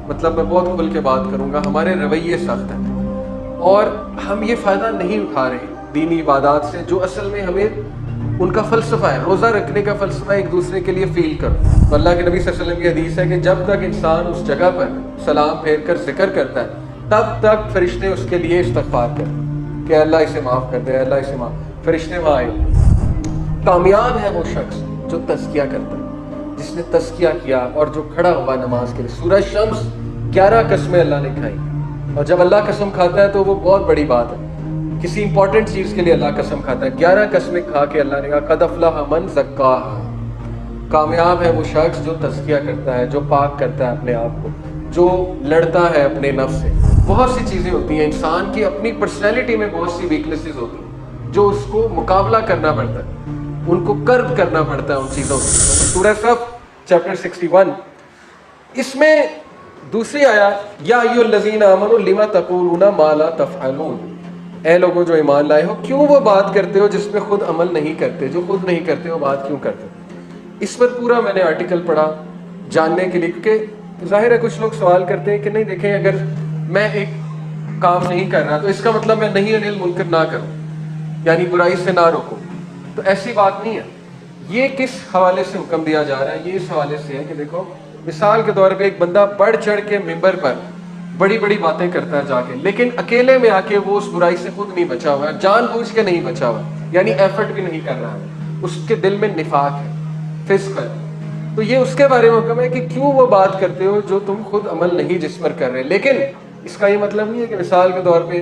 مطلب میں بہت کھل کے بات کروں گا، ہمارے رویے سخت ہیں اور ہم یہ فائدہ نہیں اٹھا رہے دینی عبادات سے جو اصل میں ہمیں ان کا فلسفہ ہے۔ روزہ رکھنے کا فلسفہ ایک دوسرے کے لیے فیل کرو۔ تو اللہ کے نبی صلی اللہ علیہ وسلم کی حدیث ہے کہ جب تک انسان اس جگہ پر سلام پھیر کر ذکر کرتا ہے تب تک فرشتے اس کے لیے استغفار کریں کہ اللہ اسے معاف کر دے، اللہ اسے معاف۔ فرشتے وہاں آئے۔ کامیاب ہے وہ شخص جو تزکیہ کرتا ہے، جس نے تزکیہ کیا اور جو کھڑا ہوا نماز کے لیے۔ سورہ شمس 11 قسمیں اللہ نے کھائی، اور جب اللہ قسم کھاتا ہے تو وہ بہت بڑی بات ہے۔ کسی امپورٹنٹ چیز کے لیے اللہ قسم کھاتا ہے۔ 11 قسمیں کھا کے اللہ نے کہا قد افلح من زکاہا، کامیاب ہے وہ شخص جو تزکیہ کرتا ہے، جو پاک کرتا ہے اپنے آپ کو، جو لڑتا ہے اپنے نفس سے۔ بہت سی چیزیں ہوتی ہیں انسان کی اپنی پرسنالٹی میں، بہت سی ویکنیسز ہوتی ہیں جو اس کو مقابلہ کرنا پڑتا ہے، ان کو کرب کرنا پڑتا ہے ان چیزوں سے۔ سورہ صف چیپٹر 61 اس میں دوسری آیات یا ایھا الذین آمنوا لما تقولون ما لا تفعلون، اے لوگوں جو ایمان لائے ہو کیوں وہ بات کرتے ہو جس پہ خود عمل نہیں کرتے، جو خود نہیں کرتے ہو بات کیوں کرتے ہو۔ اس پر پورا میں نے آرٹیکل پڑھا جاننے کے لیے، کیونکہ ظاہر ہے کچھ لوگ سوال کرتے ہیں کہ نہیں دیکھیں اگر میں ایک کام نہیں کر رہا تو اس کا مطلب میں نہیں انل منکر نہ کروں، یعنی برائی سے نہ روکوں، تو ایسی بات نہیں ہے۔ یہ کس حوالے سے حکم دیا جا رہا ہے؟ یہ اس حوالے سے ہے کہ دیکھو مثال کے طور پہ ایک بندہ بڑھ چڑھ کے ممبر پر بڑی بڑی باتیں کرتا ہے جا کے، لیکن اکیلے میں آ کے وہ اس برائی سے خود نہیں بچا ہوا ہے، جان بوجھ کے نہیں بچا ہوا، یعنی ایفرٹ بھی نہیں کر رہا ہے، اس کے دل میں نفاق ہے، فسق ہے، تو یہ اس کے بارے میں حکم ہے کہ کیوں وہ بات کرتے ہو جو تم خود عمل نہیں جس پر کر رہے۔ لیکن اس کا یہ مطلب نہیں ہے کہ مثال کے طور پہ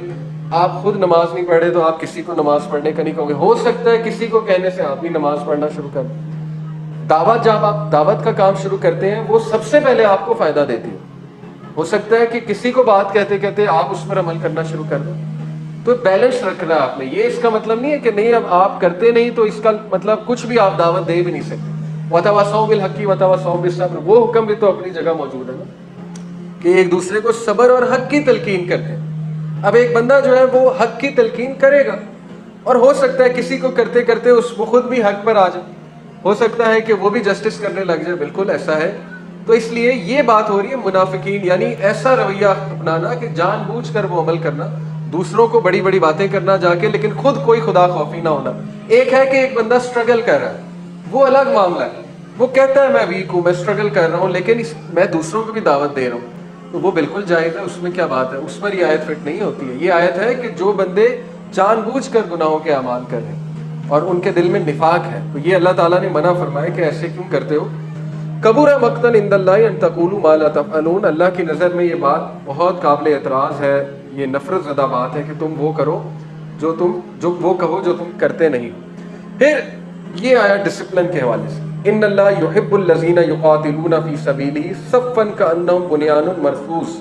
آپ خود نماز نہیں پڑھ رہے تو آپ کسی کو نماز پڑھنے کا نہیں کہو گے۔ ہو سکتا ہے کسی کو کہنے سے آپ بھی نماز پڑھنا شروع کر دیں۔ دعوت جب آپ دعوت کا کام شروع کرتے ہیں وہ سب سے پہلے آپ کو فائدہ دیتی ہے۔ ہو سکتا ہے کہ کسی کو بات کہتے کہتے آپ اس پر عمل کرنا شروع کر دیں، تو بیلنس رکھنا ہے آپ نے۔ یہ اس کا مطلب نہیں ہے کہ نہیں اب آپ کرتے نہیں تو اس کا مطلب کچھ بھی آپ دعوت دے بھی نہیں سکتے۔ وَتَوَاصَوْا بِالْحَقِّ وَتَوَاصَوْا بِالصَّبْرِ، وہ حکم بھی تو اپنی جگہ موجود ہے نا، کہ ایک دوسرے کو صبر اور حق کی تلقین کرتے ہیں۔ اب ایک بندہ جو ہے وہ حق کی تلقین کرے گا، اور ہو سکتا ہے کسی کو کرتے کرتے وہ خود بھی حق پر آ جائے، ہو سکتا ہے کہ وہ بھی جسٹس کرنے لگ جائے، بالکل ایسا ہے۔ تو اس لیے یہ بات ہو رہی ہے منافقین، یعنی ایسا رویہ اپنانا کہ جان بوجھ کر وہ عمل کرنا، دوسروں کو بڑی بڑی باتیں کرنا جا کے، لیکن خود کوئی خدا خوفی نہ ہونا۔ ایک ہے کہ ایک بندہ سٹرگل کر رہا ہے، وہ الگ معاملہ ہے، وہ کہتا ہے میں ویک ہوں، میں سٹرگل کر رہا ہوں، لیکن میں دوسروں کو بھی دعوت دے رہا ہوں، تو وہ بالکل جائز ہے، اس میں کیا بات ہے، اس پر یہ آیت فٹ نہیں ہوتی ہے۔ یہ آیت ہے کہ جو بندے جان بوجھ کر گناہوں کے اعمال کر رہے ہیں اور ان کے دل میں نفاق ہے، تو یہ اللہ تعالیٰ نے منع فرمایا کہ ایسے کیوں کرتے ہو۔ کبر مقتا عند اللہ ان تقولوا ما لا تفعلون، اللہ کی نظر میں یہ بات بہت قابل اعتراض ہے، یہ نفرت زدہ بات ہے کہ تم وہ کرو جو وہ کہو جو تم کرتے نہیں۔ پھر یہ آیا ڈسپلن کے حوالے سے، ان اللہ یحب الذین یقاتلون فی سبیلہ صفا کانہم بنیان مرصوص،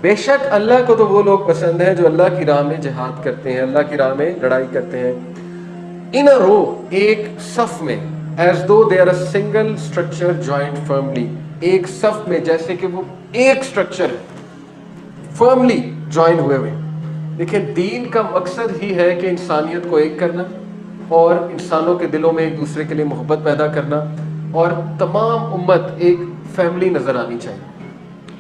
بے شک اللہ کو تو وہ لوگ پسند ہیں جو اللہ کی راہ میں جہاد کرتے ہیں، اللہ کی راہ میں لڑائی کرتے ہیں، in a row، ایک صف میں، as though they are a single structure joined firmly، ایک صف میں جیسے کہ وہ ایک سٹرکچر ہے firmly joined ہوئے ہوئے۔ دیکھیں دین کا مقصد ہی ہے کہ انسانیت کو ایک کرنا اور انسانوں کے دلوں میں ایک دوسرے کے لیے محبت پیدا کرنا، اور تمام امت ایک فیملی نظر آنی چاہیے،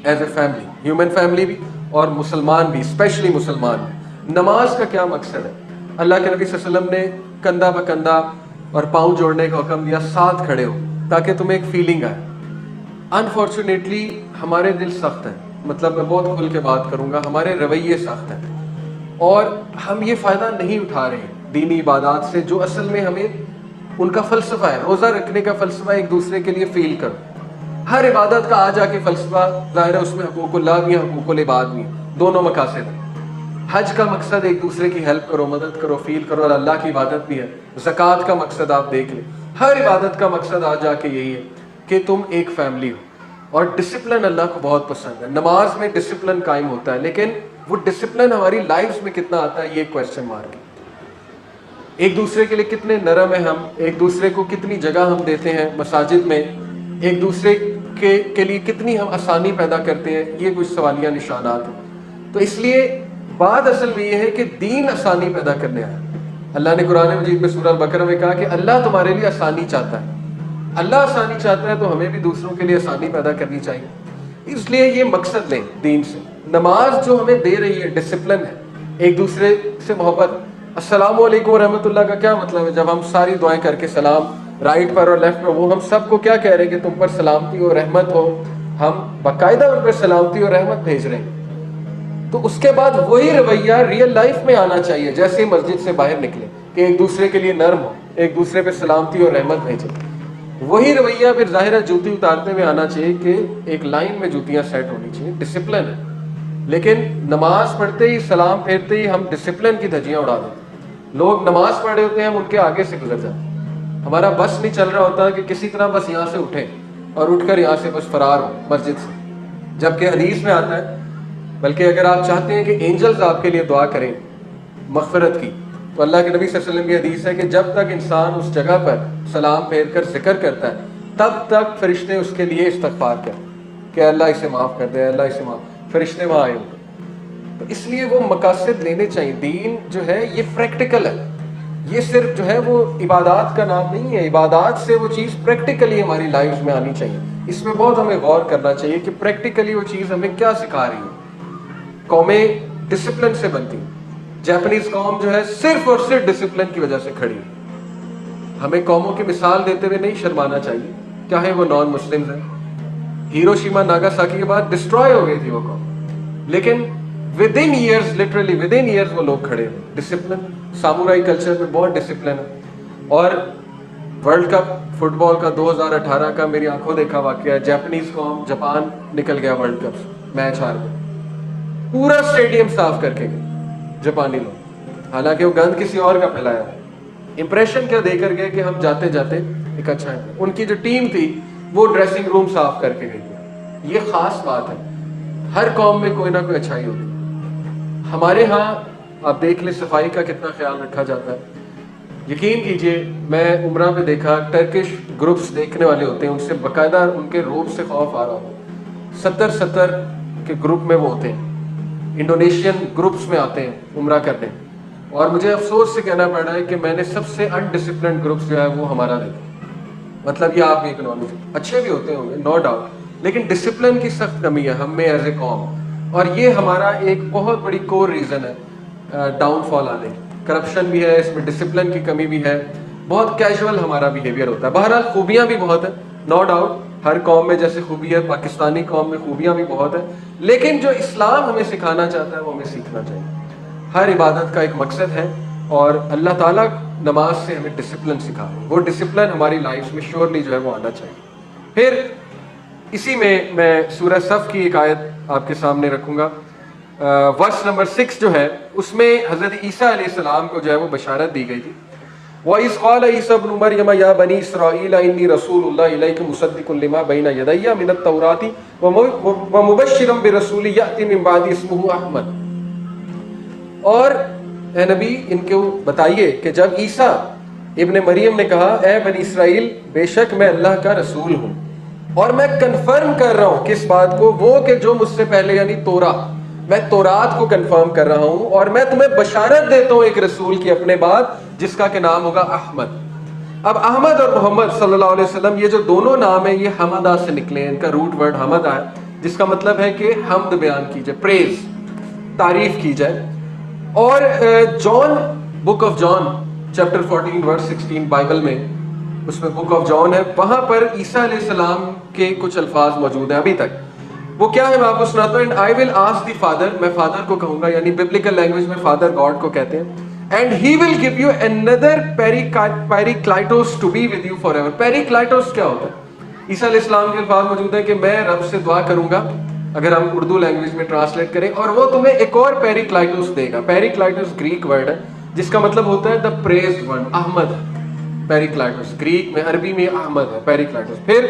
as a family, human family بھی اور مسلمان بھی، اسپیشلی مسلمان بھی۔ نماز کا کیا مقصد ہے؟ اللہ کے نبی صلی اللہ علیہ وسلم نے کندھا بکندھا اور پاؤں جوڑنے کا حکم دیا، ساتھ کھڑے ہو تاکہ تمہیں ایک فیلنگ آئے۔ انفارچونیٹلی ہمارے دل سخت ہیں، مطلب میں بہت کھل کے بات کروں گا، ہمارے رویے سخت ہیں اور ہم یہ فائدہ نہیں اٹھا رہے دینی عبادات سے جو اصل میں ہمیں ان کا فلسفہ ہے۔ روزہ رکھنے کا فلسفہ ایک دوسرے کے لیے فیل کرو، ہر عبادت کا آ جا کے فلسفہ ظاہر ہے اس میں حقوق اللہ بھی ہیں، حقوق العباد بھی ہیں، دونوں مقاصد ہیں۔ حج کا مقصد ایک دوسرے کی ہیلپ کرو، مدد کرو، فیل کرو، اور اللہ کی عبادت بھی ہے۔ زکوٰۃ کا مقصد آپ دیکھ لیں، ہر عبادت کا مقصد آ جا کے یہی ہے کہ تم ایک فیملی ہو، اور ڈسپلن اللہ کو بہت پسند ہے۔ نماز میں ڈسپلن قائم ہوتا ہے، لیکن وہ ڈسپلن ہماری لائفز میں کتنا آتا ہے یہ کویسچن مارک ہے۔ ایک دوسرے کے لیے کتنے نرم ہیں ہم، ایک دوسرے کو کتنی جگہ ہم دیتے ہیں مساجد میں، ایک دوسرے کے لیے کتنی ہم آسانی پیدا کرتے ہیں، یہ کچھ سوالیہ نشانات ہیں۔ تو اس لیے بات اصل میں یہ ہے کہ دین آسانی پیدا کرنے آیا۔ اللہ نے قرآن مجید میں سورہ البقرہ میں کہا کہ اللہ تمہارے لیے آسانی چاہتا ہے، اللہ آسانی چاہتا ہے تو ہمیں بھی دوسروں کے لیے آسانی پیدا کرنی چاہیے۔ اس لیے یہ مقصد لیں دین سے. نماز جو ہمیں دے رہی ہے ڈسپلن ہے, ایک دوسرے سے محبت. السلام علیکم ورحمۃ اللہ کا کیا مطلب ہے؟ جب ہم ساری دعائیں کر کے سلام رائٹ پر اور لیفٹ پر, وہ ہم سب کو کیا کہہ رہے ہیں کہ تم پر سلامتی ہو, رحمت ہو. ہم باقاعدہ ان پر سلامتی اور رحمت بھیج رہے ہیں. تو اس کے بعد وہی رویہ ریئل لائف میں آنا چاہیے جیسے ہی مسجد سے باہر نکلے, کہ ایک دوسرے کے لیے نرم ہو, ایک دوسرے پہ سلامتی اور رحمت بھیجے. وہی رویہ پھر ظاہر ہے جوتی اتارتے ہوئے آنا چاہیے کہ ایک لائن میں جوتیاں سیٹ ہونی چاہیے, ڈسپلن ہے. لیکن نماز پڑھتے ہی سلام پھیرتے ہی ہم ڈسپلن کی دھجیاں اڑا دیتے ہیں. لوگ نماز پڑھ رہے ہوتے ہیں, ہم ان کے آگے سے گزر جاتے ہیں. ہمارا بس نہیں چل رہا ہوتا کہ کسی طرح بس یہاں سے اٹھیں اور اٹھ کر یہاں سے بس فرار ہو مسجد سے. جبکہ حدیث میں آتا ہے, بلکہ اگر آپ چاہتے ہیں کہ اینجلز آپ کے لیے دعا کریں مغفرت کی, تو اللہ کے نبی صلی اللہ علیہ وسلم کی حدیث ہے کہ جب تک انسان اس جگہ پر سلام پھیر کر ذکر کرتا ہے, تب تک فرشتے اس کے لیے استغفار کریں کہ اللہ اسے معاف کر دے, اللہ اسے معاف. فرشتے وہاں آئے ہوتے. تو اس لیے وہ مقاصد لینے چاہیے. دین جو ہے یہ پریکٹیکل ہے, یہ صرف جو ہے وہ عبادات کا نام نہیں ہے. عبادات سے وہ چیز پریکٹیکلی ہماری لائف میں آنی چاہیے. اس میں بہت ہمیں غور کرنا چاہیے کہ پریکٹیکلی وہ چیز ہمیں کیا سکھا رہی ہے. قومیں ڈسپلن سے بنتی ہیں. جاپنیز قوم جو ہے صرف اور صرف ڈسپلن کی وجہ سے کھڑی ہے. ہمیں قوموں کی مثال دیتے ہوئے نہیں شرمانا چاہیے, چاہے وہ نان مسلمز ہیں. ہیروشیما ناگاساکی کے بعد ڈسٹروائے ہو گئی تھی وہ قوم, لیکن with in years, literally with in years وہ لوگ کھڑے ہیں. ڈسپلن, سامورائی کلچر میں بہت ڈسپلن ہے. اور ورلڈ کپ فٹ بال کا 2018 کا میری آنکھوں دیکھا واقعہ ہے. جاپنیز قوم, جاپان نکل گیا ورلڈ کپ میچ ہار گیا, پورا اسٹیڈیم صاف کر کے گئے جاپانی لوگ, حالانکہ وہ گند کسی اور کا پھیلایا. امپریشن کیا دے کر گئے کہ ہم جاتے جاتے ایک اچھا ہے. ان کی جو ٹیم تھی وہ ڈریسنگ روم صاف کر کے گئی. یہ خاص بات ہے. ہر قوم میں کوئی نہ کوئی اچھائی ہوتی. ہمارے ہاں آپ دیکھ لیں صفائی کا کتنا خیال رکھا جاتا ہے. یقین کیجئے, میں عمرہ پہ دیکھا ٹرکش گروپس دیکھنے والے ہوتے ہیں, ان سے باقاعدہ ان کے روب سے خوف آ رہا ہوتا. 70 کے گروپ میں وہ ہوتے ہیں, انڈونیشین گروپس میں آتے ہیں عمرہ کرنے. اور مجھے افسوس سے کہنا پڑ رہا ہے کہ میں نے سب سے انڈسپلنڈ گروپس جو ہے وہ ہمارا دیکھا. مطلب یہ آپ بھی اکنامک اچھے بھی ہوتے ہوں گے نو ڈاؤٹ, لیکن ڈسپلن کی سخت کمی ہے ہم میں ایز اے قوم. اور یہ ہمارا ایک بہت بڑی کور ریزن ہے ڈاؤن فال آنے. کرپشن بھی ہے اس میں, ڈسپلن کی کمی بھی ہے, بہت کیجول ہمارا بیہیویئر ہوتا ہے. بہرحال خوبیاں بھی بہت ہیں نو ڈاؤٹ, ہر قوم میں جیسے خوبی ہے, پاکستانی قوم میں خوبیاں بھی بہت ہیں. لیکن جو اسلام ہمیں سکھانا چاہتا ہے وہ ہمیں سیکھنا چاہیے. ہر عبادت کا ایک مقصد ہے, اور اللہ تعالیٰ نماز سے ہمیں ڈسپلن سکھا. وہ ڈسپلن ہماری لائف میں شیورلی جو ہے وہ آنا چاہیے. پھر اسی میں سورہ صف کی ایک آیت آپ کے سامنے رکھوں گا. ورس نمبر 6 جو ہے اس میں حضرت عیسیٰ علیہ السلام کو جو ہے وہ بشارت دی گئی تھی. وَإِذْ قَالَ عِيسَى ابْنُ مَرْيَمَ يَا بَنِي إِسْرَائِيلَ إِنِّي رَسُولُ اللَّهِ إِلَيْكُمْ مُصَدِّقٌ لِمَا بَيْنَ يَدَيَّ مِنَ التَّوْرَاةِ وَمُبَشِّرًا بِرَسُولٍ يَأْتِي مِن بَعْدِي اسْمُهُ أَحْمَدُ. اور اے نبی ان کو بتائیے کہ جب عیسیٰ ابن مریم نے کہا اے بنی اسرائیل بے شک میں اللہ کا رسول ہوں, اور میں کنفرم کر رہا ہوں کس بات کو, وہ کہ جو مجھ سے پہلے یعنی میں تورات کو کنفرم کر رہا ہوں, اور میں تمہیں بشارت دیتا ہوں ایک رسول کی اپنے بعد جس کا کہ نام ہوگا احمد. اب احمد اور محمد صلی اللہ علیہ وسلم یہ جو دونوں نام ہیں یہ حمدہ سے نکلے ہیں. ان کا روٹ ورڈ حمد ہے جس کا مطلب ہے کہ حمد بیان کی جائے, پریز, تعریف کی جائے. اور John, book of John chapter 14 verse 16 Bible میں, اس میں بک آف جان ہے, وہاں پر عیسیٰ علیہ السلام کے کچھ الفاظ موجود ہیں ابھی تک. وہ کیا ہے میں آپ کو سناتا ہوں. And I will ask the father, میں فادر کو کہوں گا, یعنی ببلیکل لینگویج میں فادر گاڈ کو کہتے ہیں. And he will give you another parakletos to be with you forever. Parakletos کیا ہوتا ہے؟ عیسیٰ علیہ السلام کے الفاظ موجود ہیں کہ میں رب سے دعا کروں گا, اگر ہم اردو لینگویج میں ٹرانسلیٹ کریں, اور وہ تمہیں ایک اور پیریکلائٹوس دے گا. پیریکلائٹوس گریک ورڈ ہے جس کا مطلب ہوتا ہے دا پریزڈ ون, احمد. پیریکلائٹوس گریک میں, عربی میں احمد ہے پیریکلائٹوس. پھر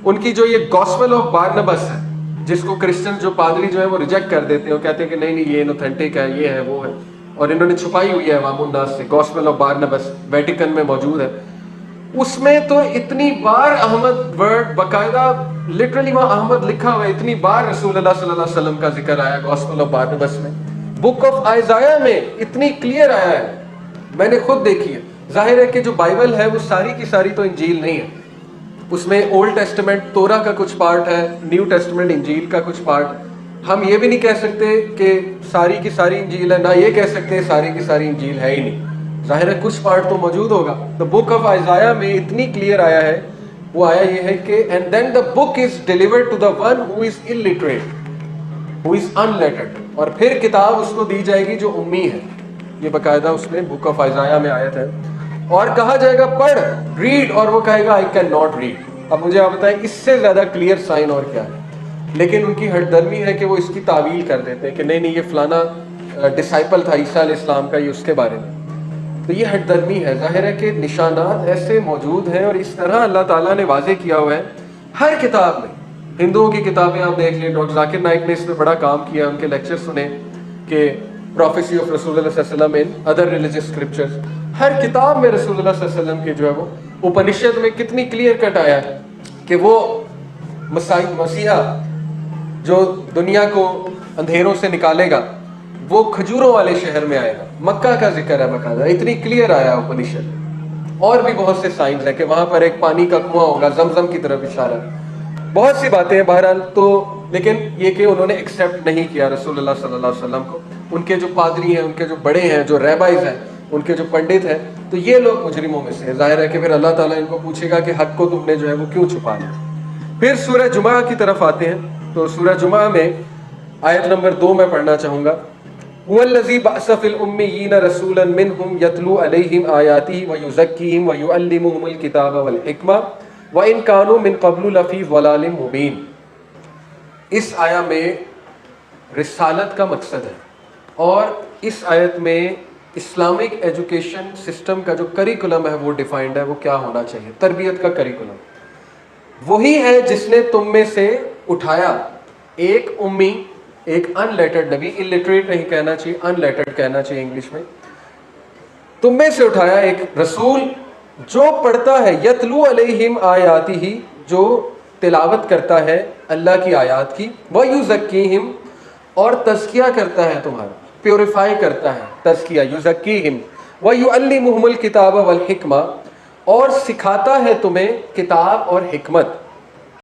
ان کی جو یہ گاسپل آف بارنبس ہے جس کو کرسچن جو پادری جو ہے وہ ریجیکٹ کر دیتے ہیں, وہ کہتے ہیں کہ نہیں یہ انوتھینٹک ہے, یہ ہے وہ ہے, اور انہوں نے چھپائی ہوئی ہے عوام الناس سے. گاسپل آف بارنبس ویٹیکن میں موجود ہے. اس میں تو اتنی بار احمد ورڈ باقاعدہ لٹرلی وہاں احمد لکھا ہوا ہے, اتنی بار رسول اللہ صلی اللہ علیہ وسلم کا ذکر آیا گاسپل آف بارنبس میں. بک آف آئزایا میں اتنی کلیئر آیا ہے, میں نے خود دیکھی ہے. ظاہر ہے کہ جو بائبل ہے وہ ساری کی ساری تو انجیل نہیں ہے, اس میں اولڈ ٹیسٹمنٹ تورا کا کچھ پارٹ ہے، نیو ٹیسٹمنٹ انجیل کا کچھ پارٹ. ہم یہ بھی نہیں کہہ سکتے کہ ساری کی ساری انجیل ہے، نہ یہ کہہ سکتے ساری کی ساری انجیل ہے ہی نہیں. ظاہر ہے کچھ پارٹ تو موجود ہوگا. دا بک آف آئزایا میں اتنی کلیئر آیا ہے، وہ آیا یہ ہے کہ and then the book is delivered to the one who is illiterate, who is unlettered. اور پھر کتاب اس کو دی جائے گی جو امی ہے. یہ باقاعدہ اس میں بک آف آئزایا میں آیت ہے. اور کہا جائے گا پڑھ ریڈ، اور وہ کہے گا آئی کین ناٹ ریڈ. اب مجھے آپ بتائیں اس سے زیادہ کلیئر سائن اور کیا ہے؟ لیکن ان کی ہٹ درمی ہے کہ وہ اس کی تعویل کر دیتے ہیں کہ نہیں یہ فلانا ڈسائپل تھا عیسیٰ علیہ السلام کا، یہ اس کے بارے میں. تو یہ ہٹ درمی ہے. ظاہر ہے کہ نشانات ایسے موجود ہیں، اور اس طرح اللہ تعالیٰ نے واضح کیا ہوا ہے ہر کتاب میں. ہندوؤں کی کتابیں آپ دیکھ لیں، ڈاکٹر ذاکر نائک نے اس میں بڑا کام کیا، ان کے لیکچر سنے کہ پروفیسی آف رسول اللہ صلی اللہ علیہ وسلم ان ادر ریلیجیس اسکرپچرز. ہر کتاب میں رسول اللہ صلی اللہ علیہ وسلم کے جو ہے وہ اپنشد میں کتنی کلیئر کٹ آیا ہے کہ وہ مسیحا جو دنیا کو اندھیروں سے نکالے گا وہ کھجوروں والے شہر میں آئے گا. مکہ کا ذکر ہے باقاعدہ، اتنی کلیئر آیا اپنشد. اور بھی بہت سے سائنس ہیں کہ وہاں پر ایک پانی کا کنواں ہوگا، زمزم کی طرف اشارہ. بہت سی باتیں ہیں بہرحال. تو لیکن یہ کہ انہوں نے ایکسیپٹ نہیں کیا رسول اللہ صلی اللہ علیہ وسلم کو. ان کے جو پادری ہیں، ان کے جو بڑے ہیں، جو ریبائز ہیں، ان کے جو پنڈت ہیں، تو یہ لوگ مجرموں میں سے. ظاہر ہے کہ پھر اللہ تعالیٰ ان کو پوچھے گا کہ حق کو تم نے جو ہے وہ کیوں چھپایا. پھر سورہ جمعہ کی طرف آتے ہیں. تو سورہ جمعہ میں آیت نمبر 2 میں پڑھنا چاہوں گا. هو الذی بعث فی الامیین رسولا منہم یتلو علیہم آیاتہ ویزکیہم ویعلمہم الکتاب والحکمہ وَإِن كَانُوا مِن قَبْلُ لَفِي ضَلَالٍ مُبِينٍ. اس آیا میں رسالت کا مقصد ہے، اور اس آیت میں اسلامک ایجوکیشن سسٹم کا جو کریکولم ہے وہ ڈیفائنڈ ہے. وہ کیا ہونا چاہیے؟ تربیت کا کریکولم وہی ہے جس نے تم میں سے اٹھایا ایک امی، ایک ان لیٹرڈ نبی. illiterate نہیں کہنا چاہیے، ان لیٹرڈ کہنا چاہیے انگلش میں. تم میں سے اٹھایا ایک رسول جو پڑھتا ہے، یتلو علیہم آیاتہ، جو تلاوت کرتا ہے اللہ کی آیات کی، ویزکیہم، اور تزکیہ کرتا ہے تمہارا، پیوریفائی کرتا ہے، تزکیہ یزکیہم، ویعلمہم الکتاب والحکمہ، اور سکھاتا ہے تمہیں کتاب اور حکمت.